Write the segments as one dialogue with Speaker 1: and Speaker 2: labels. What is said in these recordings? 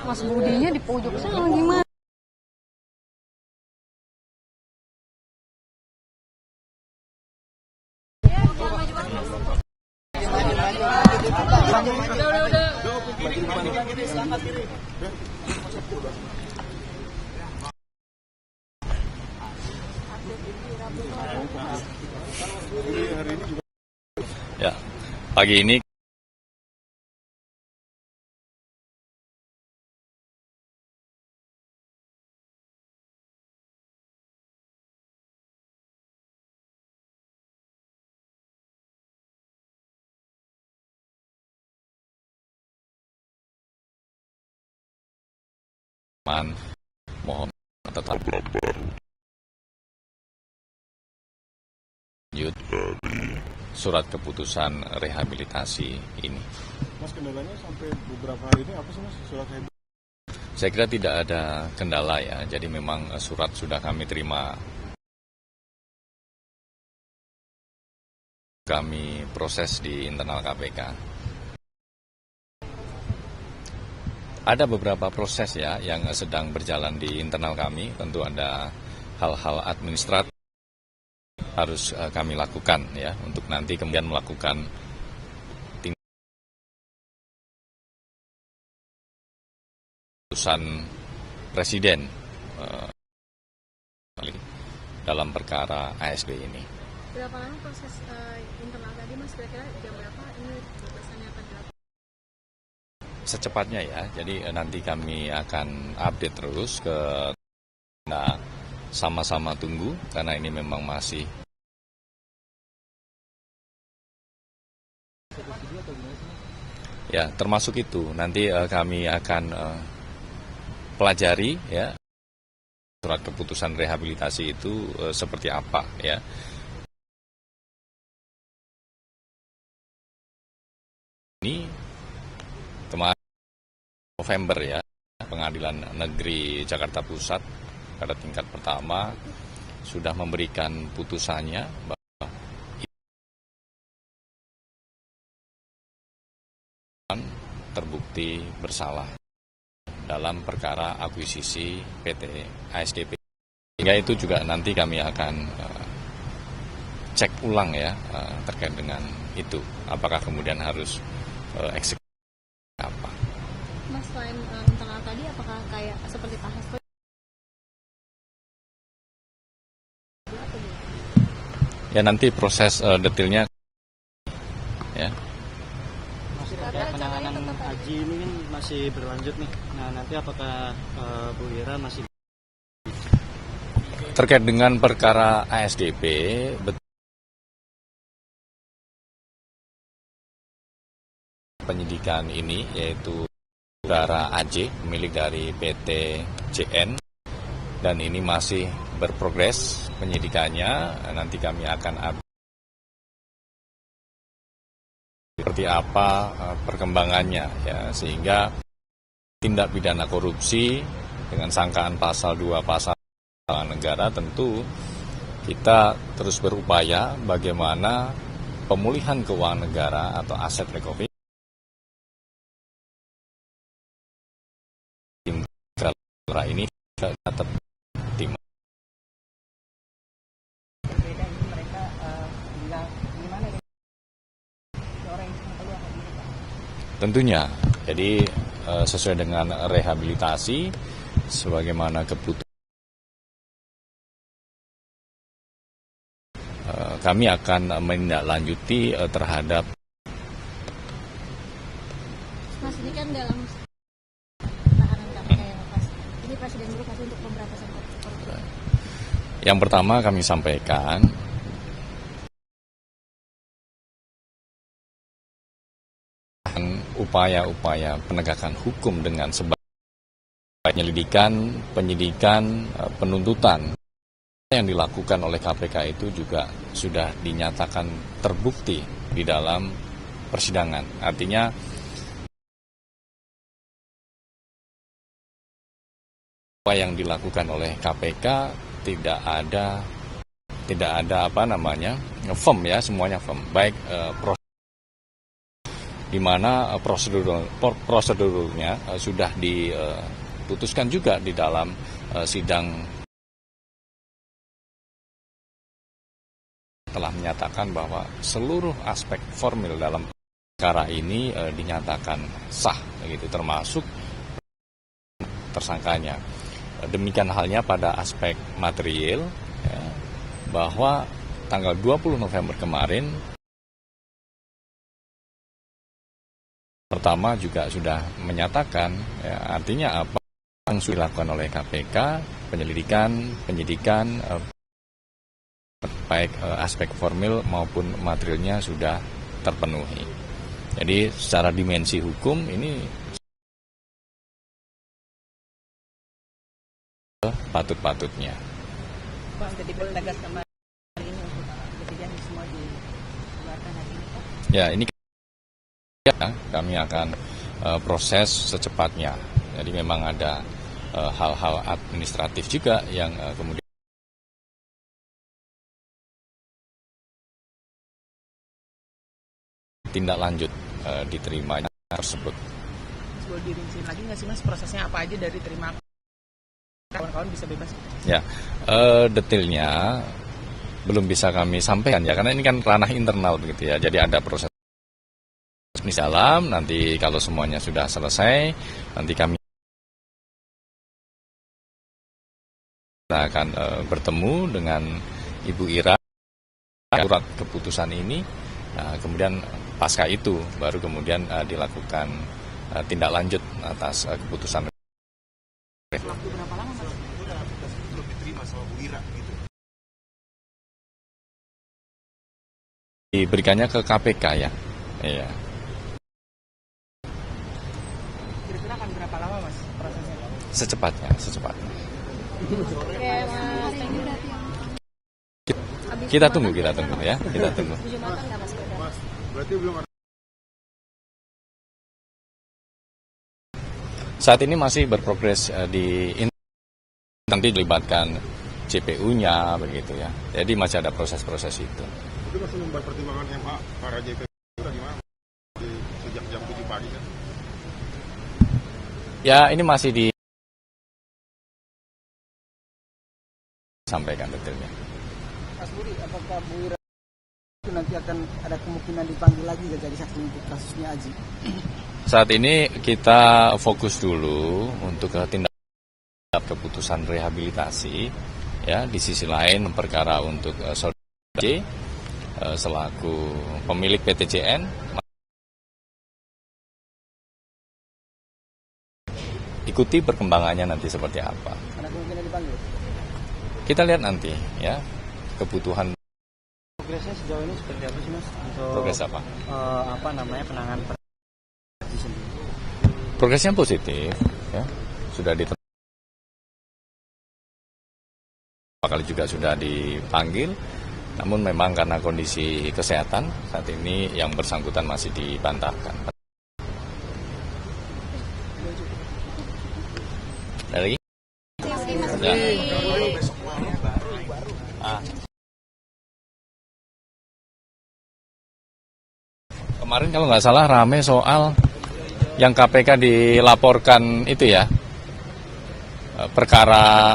Speaker 1: Mas Budinya di pojok sana gimana?
Speaker 2: Ya, pagi ini mohon tetap lanjut surat keputusan rehabilitasi ini.
Speaker 3: Mas, kendalanya sampai beberapa hari ini apa sih, Mas, surat rehabilitasi?
Speaker 2: Saya kira tidak ada kendala ya, jadi memang surat sudah kami terima. Kami proses di internal KPK. Ada beberapa proses ya yang sedang berjalan di internal kami, tentu ada hal-hal administratif harus kami lakukan ya, untuk nanti kemudian melakukan keputusan Presiden dalam perkara ASD ini.
Speaker 1: Berapa lama proses internal tadi, Mas? Kira-kira jam berapa ini pembahasannya akan dilakukan?
Speaker 2: Secepatnya ya, jadi nanti kami akan update terus ke, nah, sama-sama tunggu karena ini memang masih ya, termasuk itu nanti kami akan pelajari ya surat keputusan rehabilitasi itu seperti apa ya. Ini kemarin November ya, Pengadilan Negeri Jakarta Pusat pada tingkat pertama sudah memberikan putusannya bahwa terbukti bersalah dalam perkara akuisisi PT ASDP. Hingga itu juga nanti kami akan cek ulang ya terkait dengan itu. Apakah kemudian harus eksekusi apa?
Speaker 1: Mas, selain internal tadi, apakah kayak seperti Pak Hasto?
Speaker 2: Ya nanti proses detailnya ya.
Speaker 4: Penanganan haji ini kan masih berlanjut nih. Nah, nanti apakah Bu Ira masih
Speaker 2: Terkait dengan perkara ASDP, penyidikan ini yaitu saudara AJ, pemilik dari PT JN, dan ini masih berprogres penyidikannya. Nanti kami akan update seperti apa perkembangannya ya, sehingga tindak pidana korupsi dengan sangkaan pasal 2 pasal negara, tentu kita terus berupaya bagaimana pemulihan keuangan negara atau aset recovery ini tetap tim. Tentunya, jadi sesuai dengan rehabilitasi sebagaimana keputusan. Kami akan menindaklanjuti terhadap.
Speaker 1: Mas, ini kan dalam tahanan KPK yang lepas. Ini Presiden berupaya untuk pemberantasan korupsi.
Speaker 2: Yang pertama kami sampaikan, upaya-upaya penegakan hukum dengan sebaik penyelidikan, penyidikan, penuntutan yang dilakukan oleh KPK itu juga sudah dinyatakan terbukti di dalam persidangan. Artinya apa yang dilakukan oleh KPK tidak ada firm ya, semuanya firm. Baik proses di mana prosedurnya sudah diputuskan juga di dalam sidang, telah menyatakan bahwa seluruh aspek formil dalam perkara ini dinyatakan sah, begitu, termasuk tersangkanya. Demikian halnya pada aspek material, ya, bahwa tanggal 20 November kemarin pertama juga sudah menyatakan, ya, artinya apa yang sudah dilakukan oleh KPK, penyidikan, baik aspek formil maupun materialnya sudah terpenuhi. Jadi secara dimensi hukum ini patut-patutnya.
Speaker 5: Pak, jadi penegasan hari ini untuk kejadian semua dikeluarkan hari ini, Pak?
Speaker 2: Ya, ini kami akan proses secepatnya. Jadi memang ada hal-hal administratif juga yang kemudian tindak lanjut diterima tersebut.
Speaker 5: Boleh dirinci lagi nggak sih Mas prosesnya apa aja dari terima kawan-kawan bisa bebas?
Speaker 2: Ya, detailnya belum bisa kami sampaikan ya, karena ini kan ranah internal begitu ya. Jadi ada proses di dalam, nanti kalau semuanya sudah selesai, nanti kami akan bertemu dengan Ibu Ira surat keputusan ini. Nah, kemudian pasca itu baru kemudian dilakukan tindak lanjut atas keputusan.
Speaker 5: Waktu berapa lama Mas?
Speaker 3: Belum diterima sama Bu Ira gitu.
Speaker 2: Diberikannya ke KPK ya. Iya.
Speaker 5: Kira-kira akan berapa lama Mas prosesnya?
Speaker 2: Secepatnya.
Speaker 1: Oke, Mas. Thank you, Dati.
Speaker 2: Kita tunggu ya, kita tunggu.
Speaker 1: Tujuh matang nggak, Mas?
Speaker 3: Mas, berarti belum ada.
Speaker 2: Saat ini masih berprogres nanti dilibatkan JPU-nya begitu ya. Jadi masih ada proses-proses itu.
Speaker 3: Itu masih membahas pertimbangan MA para JP gimana? Sejak jam 7 pagi kan?
Speaker 2: Ya, ini masih disampaikan detailnya.
Speaker 5: Mas Budi, apakah Bu Ira itu nanti akan ada kemungkinan dipanggil lagi jadi saksi untuk kasusnya Aji?
Speaker 2: Saat ini kita fokus dulu untuk tindak keputusan rehabilitasi, ya. Di sisi lain perkara untuk saudara J selaku pemilik PTJN ikuti perkembangannya nanti seperti apa.
Speaker 5: Ada kemungkinan dipanggil?
Speaker 2: Kita lihat nanti ya kebutuhan.
Speaker 4: Progresnya sejauh ini seperti apa sih Mas? Untuk
Speaker 2: Progres apa?
Speaker 4: Penanganan di sini.
Speaker 2: Progresnya positif, ya. Sudah kali juga sudah dipanggil, namun memang karena kondisi kesehatan saat ini yang bersangkutan masih dibantahkan. Ada lagi? Ya. Kemarin kalau nggak salah rame soal yang KPK dilaporkan itu ya, perkara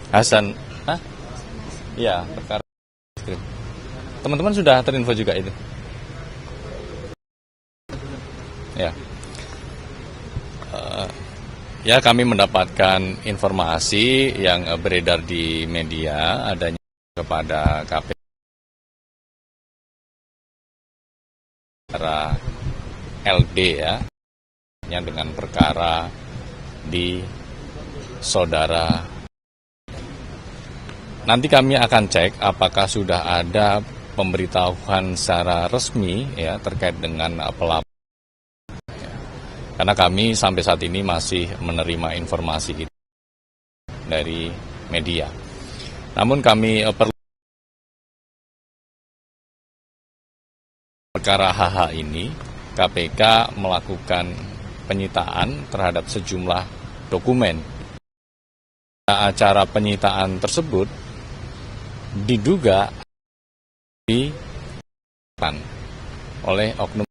Speaker 2: Hasan, iya, perkara. Teman-teman sudah terinfo juga itu, ya. Ya, kami mendapatkan informasi yang beredar di media adanya kepada KPK LD ya, dengan perkara di saudara. Nanti kami akan cek apakah sudah ada pemberitahuan secara resmi ya terkait dengan pelapor. Karena kami sampai saat ini masih menerima informasi itu dari media. Namun kami perlu perkara HH ini, KPK melakukan penyitaan terhadap sejumlah dokumen. Acara penyitaan tersebut diduga oleh oknum.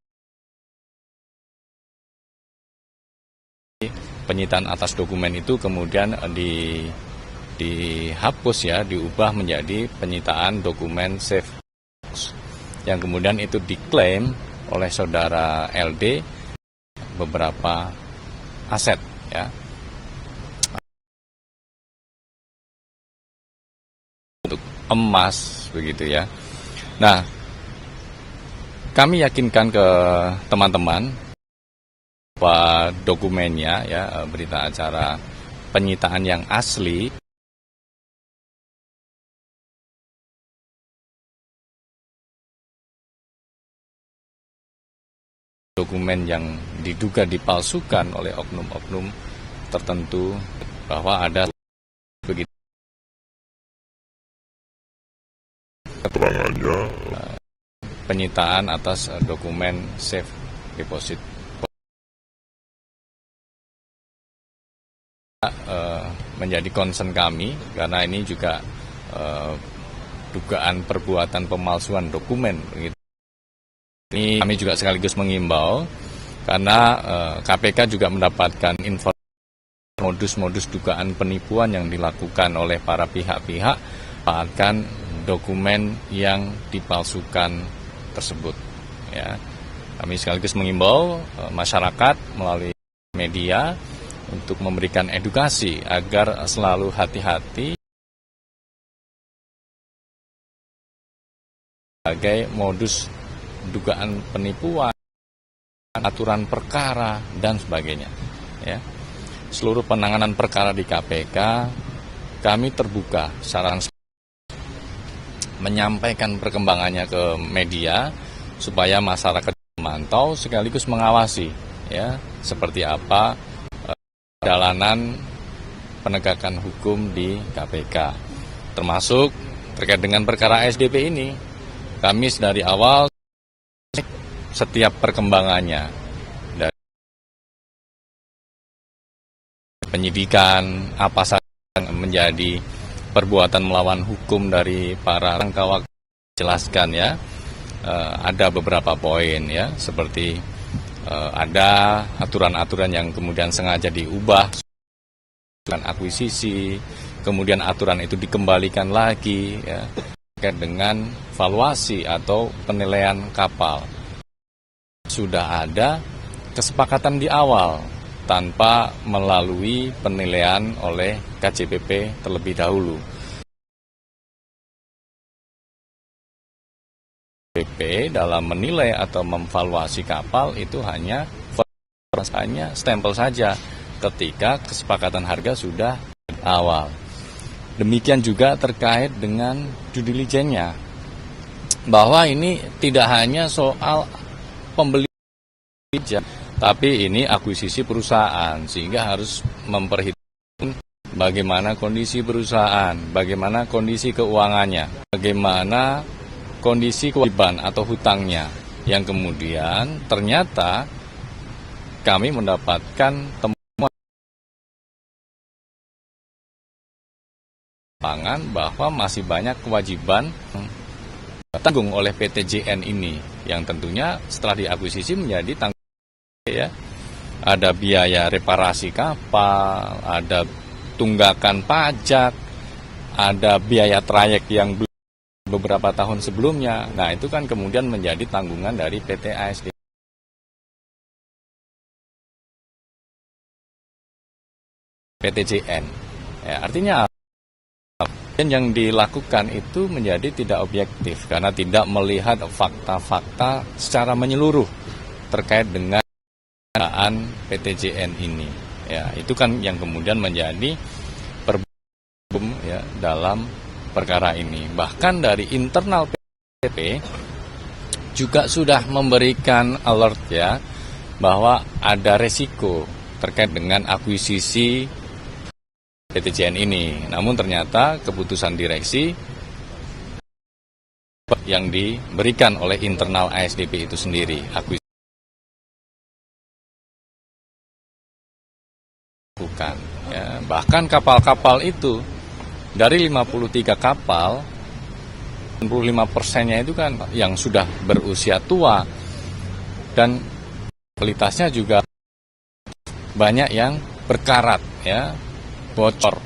Speaker 2: Penyitaan atas dokumen itu kemudian dihapus ya, diubah menjadi penyitaan dokumen safe box, yang kemudian itu diklaim oleh saudara LD beberapa aset ya. Untuk emas begitu ya. Nah, kami yakinkan ke teman-teman bahwa dokumennya ya, berita acara penyitaan yang asli dokumen yang diduga dipalsukan oleh oknum-oknum tertentu, bahwa ada begitu keterangannya penyitaan atas dokumen safe deposit. Menjadi concern kami karena ini juga dugaan perbuatan pemalsuan dokumen. Ini kami juga sekaligus mengimbau karena KPK juga mendapatkan informasi modus-modus dugaan penipuan yang dilakukan oleh para pihak-pihak akan dokumen yang dipalsukan tersebut. Ya, kami sekaligus mengimbau masyarakat melalui media untuk memberikan edukasi agar selalu hati-hati sebagai modus dugaan penipuan, aturan perkara dan sebagainya. Ya. Seluruh penanganan perkara di KPK kami terbuka secara menyampaikan perkembangannya ke media supaya masyarakat memantau sekaligus mengawasi ya seperti apa perjalanan penegakan hukum di KPK, termasuk terkait dengan perkara ASDP ini. Kami dari awal setiap perkembangannya dari penyidikan apa saja yang menjadi perbuatan melawan hukum dari para terdakwa jelaskan ya. Ada beberapa poin ya seperti ada aturan-aturan yang kemudian sengaja diubah, dengan akuisisi, kemudian aturan itu dikembalikan lagi, ya, terkait dengan valuasi atau penilaian kapal. Sudah ada kesepakatan di awal tanpa melalui penilaian oleh KJPP terlebih dahulu. KJPP dalam menilai atau memvaluasi kapal itu hanya stempel saja ketika kesepakatan harga sudah awal. Demikian juga terkait dengan due diligence-nya, bahwa ini tidak hanya soal pembeli, tapi ini akuisisi perusahaan, sehingga harus memperhitungkan bagaimana kondisi perusahaan, bagaimana kondisi keuangannya, bagaimana kondisi kewajiban atau hutangnya, yang kemudian ternyata kami mendapatkan temuan bahwa masih banyak kewajiban tanggung oleh PTJN ini, yang tentunya setelah diakuisisi menjadi tanggung ya. Ada biaya reparasi kapal, ada tunggakan pajak, ada biaya trayek yang beberapa tahun sebelumnya. Nah, itu kan kemudian menjadi tanggungan dari PT ASD. PTJN. Ya, artinya yang dilakukan itu menjadi tidak objektif karena tidak melihat fakta-fakta secara menyeluruh terkait dengan pengadaan PTJN ini. Ya, itu kan yang kemudian menjadi problem ya dalam perkara ini. Bahkan dari internal PT juga sudah memberikan alert ya bahwa ada resiko terkait dengan akuisisi PTJN ini. Namun ternyata keputusan direksi yang diberikan oleh internal ASDP itu sendiri, akuisisi bukan. Ya, bahkan kapal-kapal itu dari 53 kapal, 95%-nya itu kan yang sudah berusia tua, dan kualitasnya juga banyak yang berkarat, ya, bocor.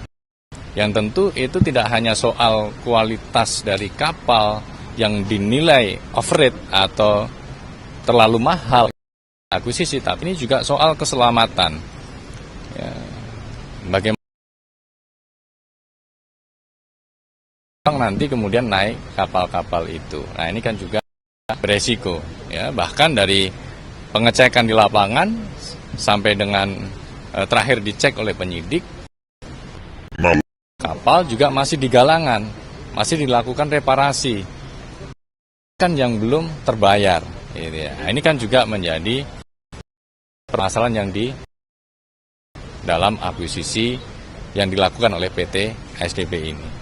Speaker 2: Yang tentu itu tidak hanya soal kualitas dari kapal yang dinilai overrate atau terlalu mahal akuisisi, tapi ini juga soal keselamatan. Ya, bagaimana nanti kemudian naik kapal-kapal itu. Nah, ini kan juga beresiko, ya. Bahkan dari pengecekan di lapangan sampai dengan terakhir dicek oleh penyidik, kapal juga masih di galangan, masih dilakukan reparasi, kan yang belum terbayar. Gitu ya. Nah, ini kan juga menjadi permasalahan yang di dalam akuisisi yang dilakukan oleh PT ASDP ini.